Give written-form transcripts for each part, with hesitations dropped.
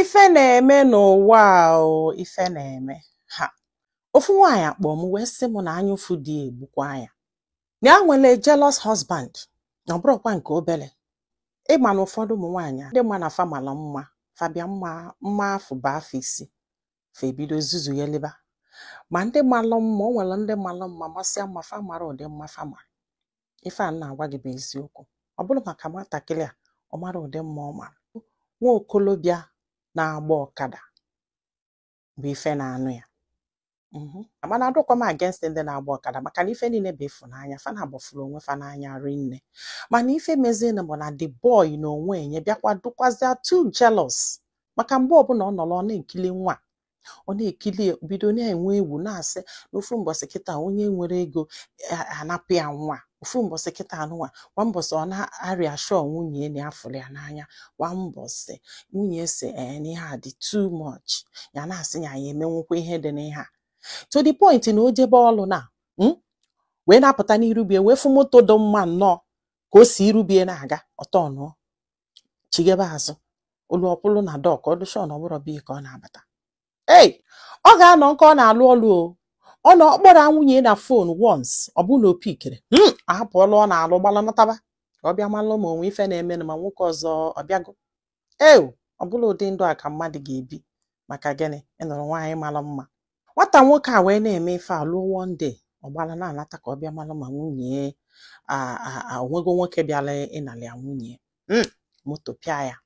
Ife na-eme n'ụwa a o, ife na-eme. Ha. Ofu nwaanyị akpọ m wee sị m na anya ụfụ dị egbukwa anya. Na ya nwere jealous husband. Na ọ bụrụkwa nke obele. Ịma na ụfọdụ ụmụ nwaanyị ndị mma na fa mara mma, fabia mma afụ bụ afọ isi, fa ebido zuzu ya liba. Ma ndị malụ mma, o nwere ndị malụ mma masịa mma fa mara ụdị mma fa mara. Ife a na-agwa gị bụ eziokwu. Ọ bụrụ maka nwatakịrị a, ọ mara ụdị mma ọ mara. Nwa okolobịa na-agba ọkada bụ ife na-anụ ya. Mana adụkwa m against ndị na-agba ọkada maka na ife niile bụ ịfụnanya, fa na-agbafuru onwe fa n'anya rinne. Mana ife mezienụ bụ na the boy na onwe enye bịakwa dụkwazịa too jealous. Maka mgbe ọbụla ọ nọrọ ọ na-ekili nwa, ọ na-ekili bido na-enwe egwu na-asị n'ofu mbọsị kịta onye nwere ego anapụ ya nwa. Ofu mbọsị kịta anụnwa, kwa mbọsị ọ na-arịa shọ nwunye na afụrụ ya n'anya. Kwa mbọsị nwunye si n'ihe a dị too much. Ya na-asị ya emenwukwa ihe dị n'ihe a. To the point na o jebe ọlụ na wee na-apụta n'irubie wee fụ moto dị mma nnọọ ka o si irubie na-aga ọtọ nụọ chigebe azụ olu ọkwụlụ na dọk ọdụshọn ọbụrụ bi ka ọ na-abata. Ọ ga-anọ nke ọ na-alụ ọlụ o. Ọ nọ kpọrọ nwunye na fon once ọ bụ na opikere ahapụọla ọ na-alụ gbalanataba ka ọ bịa malụ ma onwe ife na-emenụ ma nwoke ọzọ ọ bịago. Ọ bụla ụdị ndụ a ka mmadụ ga-ebi maka gịnị ịnụrụ nwaanyị mara mma. Nwata nwoke a wee na-eme ife a lụọ one day ọ gbala na-anata ka ọ bịa malụ ma nwunye onwego nwoke bịala ịnala ya nwunye. Moto pịa ya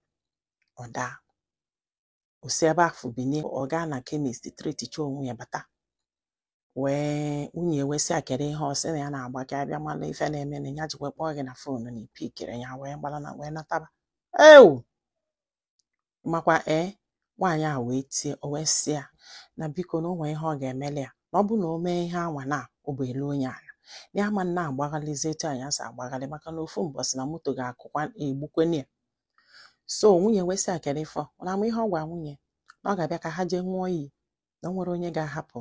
ọ daa. O si ebe afọ binie ọ gaa na kemist treticha onwe ya bata. Nwunye wee sị akere ihe ọ sị na ya na-agba ka abịa malụ ife na-eme na ya jikwa kpọọ gị na fon na ipikere ya wee gbala na wee nataba. Makwa nwaanyị a wee tie o wee sị ya na biko na o nwee ihe ọ ga-emeli ya na ọ bụ na o mee ihe anwa na ụgbọ elu onye ala na ya ma nna agbaghalịzi etu anyị asị agbaghalị maka na ofu mbọsị na moto ga-akụkwa egbukweni ya. So nwunye wee sị akere ifo na ama ihe ọ gwa nwunye na ọ ga-abịa ka ha jee ṅụọ iyi na o nwere onye ga-ahapụ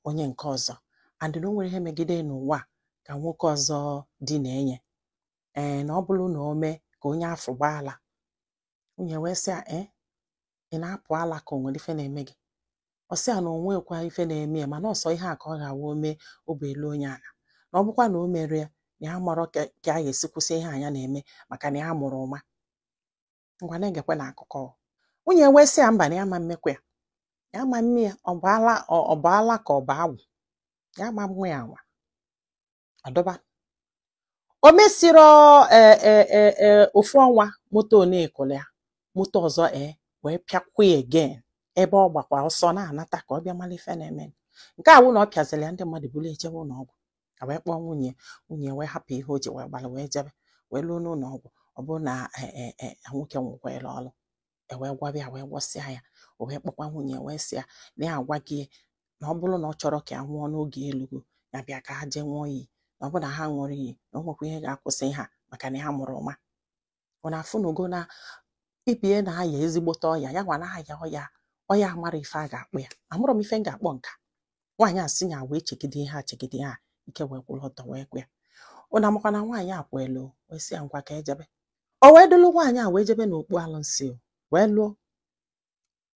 onye nke ọzọ and na o nwere ihe megide n'ụwa ka nwoke ọzọ dị na-enye na ọ bụrụ na o mee ka onye afọ gbaala. Nwunye wee sị ị na-apụ ala ka o nwere ife na-eme gị. Ọ sị na onwekwa ife na-eme ya mana ọsọ ihe a ka ọ ga-awa ome ụgbọ elu onye ala na ọ bụkwa na o mere ya na ya marọ ka a ga-esi kwụsị ihe anya na-eme maka na ya mụrụ ụma. Ngwa na-egekwe na akụkọ. Nwunye wee sị ya mba na ya ma mmekwa ya. Ya ma mme ya ọ bụ ala ka ọ bụ agwụ. Ya ma nwa ya nwa. Ọdọba. O mesiro ofu ọnwa moto na-ekole ya. Moto ọzọ wee pịakwa again ebe ọ gbakwa ọsọ na-anata ka ọ bịa mara ife na-eme. Nke a wụ na ọ pịazịrị ya ndị mmadụ buru ejebe ụlọ ọgwụ. Wee kpọọ nwunye wee hapụ ihe o ji wee gbara wee jebe wee luo n'ụlọ ọgwụ. Ọ bụrụ na nwoke nwụkwara ọlụ wee gwabịa wee gwọsịa ya. O wee kpọkwa nwunye wee sị ya na ya agwa gị na ọ bụrụ na ọ chọrọ ka ya nwụọ n'oge elugo ya bịa ka ha jee ṅụọ iyi na ọ bụrụ na ha ṅụrụ iyi na o nwekwa ihe ga-akwụsị ha maka na ha mụrụ ụma. Ọ na-afụ n'ugo na ibie na-aya ezigbote ọya ya nwa na-aya ọya amara ife a ga-akpụ ya. Amụrụ m ife m ga-akpọ nka. Nwaanyị asị ya wee chegide ihe a chegide ha ike wee kwụrụ ọtọ wee kwe ya. Ọ na-amakwa na nwaanyị a kwelu wee sị ya ngwa ka ejebe. O wee dụlụ nwaanyị a wee jebe n'okpu alụsị wee lụọ.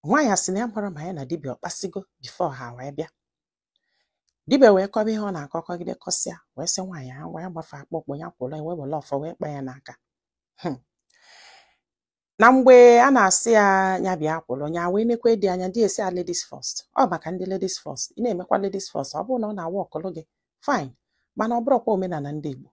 Nwaanyị asị na ya mara ma ya na dibịa ọkpasigo bifo ha wee bịa. Dibịa wee kọba ihe ọ na-akọkọgide kọsịa wee sị nwaanyị a wee gbafe akpụkpọ ya kwụrụ wee were ọfọ wee kpa ya n'aka. Na mgbe a na-asị ya bịa kwụrụ ya wee nekwe dị anya ndị esi ladies first. Ọ maka ndị ladies first. Ị na-emekwa ladies first ọ bụrụ na ọ na-awa ọkọlụ gị fine mana ọ bụrụkwa omenala ndị Igbo.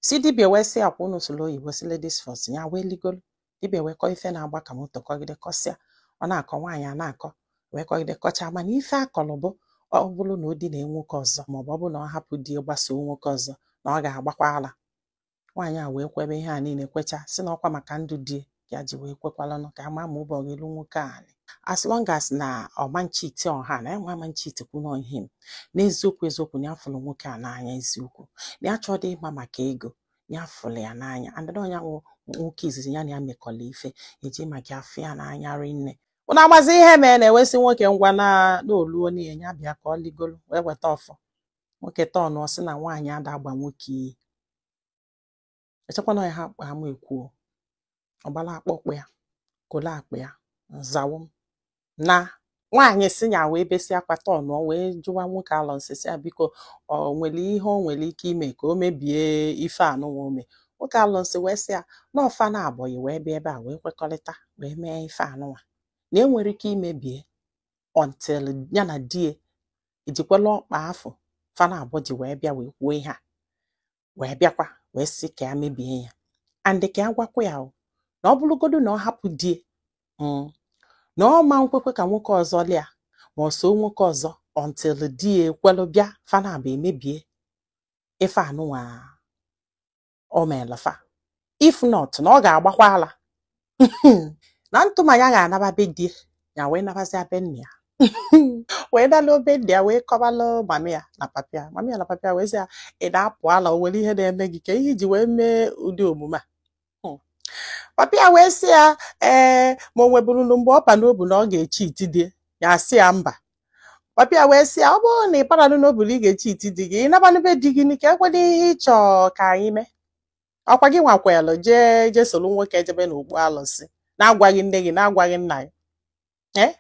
Si dibịa wee sị akwa unu sụlụ oyibo si ladies first ya wee ligolo. Dibịa wee kọ ife na-agba ka moto kọgide kọsịa. Ọ na-akọ nwaanyị a na-akọ wee kọgide kọcha mana ife akọlụ bụ ọ bụrụ na o dị na nwoke ọzọ maọbụ ọ bụrụ na ọ hapụ di gbaso nwoke ọzọ na ọ ga-agbakwa ala. Nwaanyị a wee kwebe ihe a niile kwecha si na ọkwa maka ndụ di ya ji wee kwekwalanụ ka ama ma ụbọ ga-elu nwoke anyị. As long as na ọmanchiti ọha na ya nwa amanchiti kwunu ihe m n'eziokwu eziokwu na ya fụrụ nwoke a n'anya eziokwu na ya chọdị ịma maka ego ya fụrụ ya n'anya and ọnya nwoke izizi ya na ya mekọla ife eji maka afọ ya n'anya rinne. Ụna agbazi ihe mee na-ewesị nwoke ngwa na oluo n'ihe ya bịa ka ọ ligolo wee weta ọfọ. Nwoke tọọnụ ọ sị na nwaanyị ada agba nwoke iyi. Echekwana ya ha kpa ama ekwuo. Ọgbala akpọkpọ ya kolo akpa ya nzawo m na nwaanyị si ya wee besi akpata ọnụọ wee jụwa nwoke alọnsị sị ya biko ọ nwere ihe o nwere ike ime ka o mebie ife anụnwa ome. Nwoke alọnsị wee sị ya na ọfa na abọghị wee bịa ebe a wee kwekọrịta wee mee ife anụnwa na enwere ike imebie until ya na die ejikwala ọkpa afọ fana abụọ ji wee bịa wee kwuo ihe a wee bịakwa wee sị ka ya mebie ya and ka ya gwakwa ya na ọ bụrụgodu na ọ hapụ die na ọ ma nkwekwe ka nwoke ọzọ lịa ma ọ so nwoke ọzọ until di ekwelu bịa fana abụ emebie ife anụnwa o meelefa. If not na ọ ga-agbakwa ala na ntụma ya ga-anaba be die ya wee nabazi be nna ya wee dala obe ndị ya wee kọbalụ mami ya na papi ya. Mami ya na papi ya wee sị ya ị na-apụ ala o nwere ihe na-eme gị ka ihe iji wee mee ụdị omume a. Papi ya wee sị ya ma o nweburu mgbe ọ pa n'obu na ọ ga-echi iti di ya sị ya mba. Papi ya wee sị ya ọ bụrụ na ị paranụ n'obu na ị ga-echi iti di gị ị nabanụ be di gị ka ekwedị ihe ịchọ ka anyị mee. Ọkwa gị nwakwelụ jee soro nwoke ejebe n'okpu alụsị na-agwaghị nne gị na-agwaghị nna ya.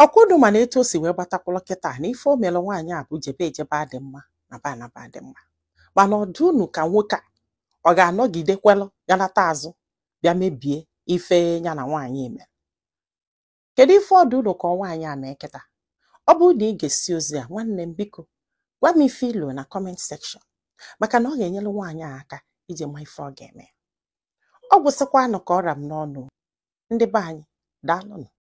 Ọkwụdụ mana etu o si wee gbatakwụlọ kịta na ife o mere nwaanyị a bụ jebe ejebe adị mma na ba anaba adị mma mana ọ dị unu ka nwoke a ọ ga-anọgidekwelụ ganata azụ bịa mebie ife ya na nwaanyị mere. Kedu ife ọ dị unu ka nwaanyị a mee kịta? Ọ bụrụ na ị ga-esi ozi a nwanne m biko gwa m ife ilu na comment section maka na ọ ga-enyere nwaanyị a aka iji ma ife ọ ga-eme. Ọ gwụsịkwanụ ka ọ ra m n'ọnụ ndị be anyị daalụnụ.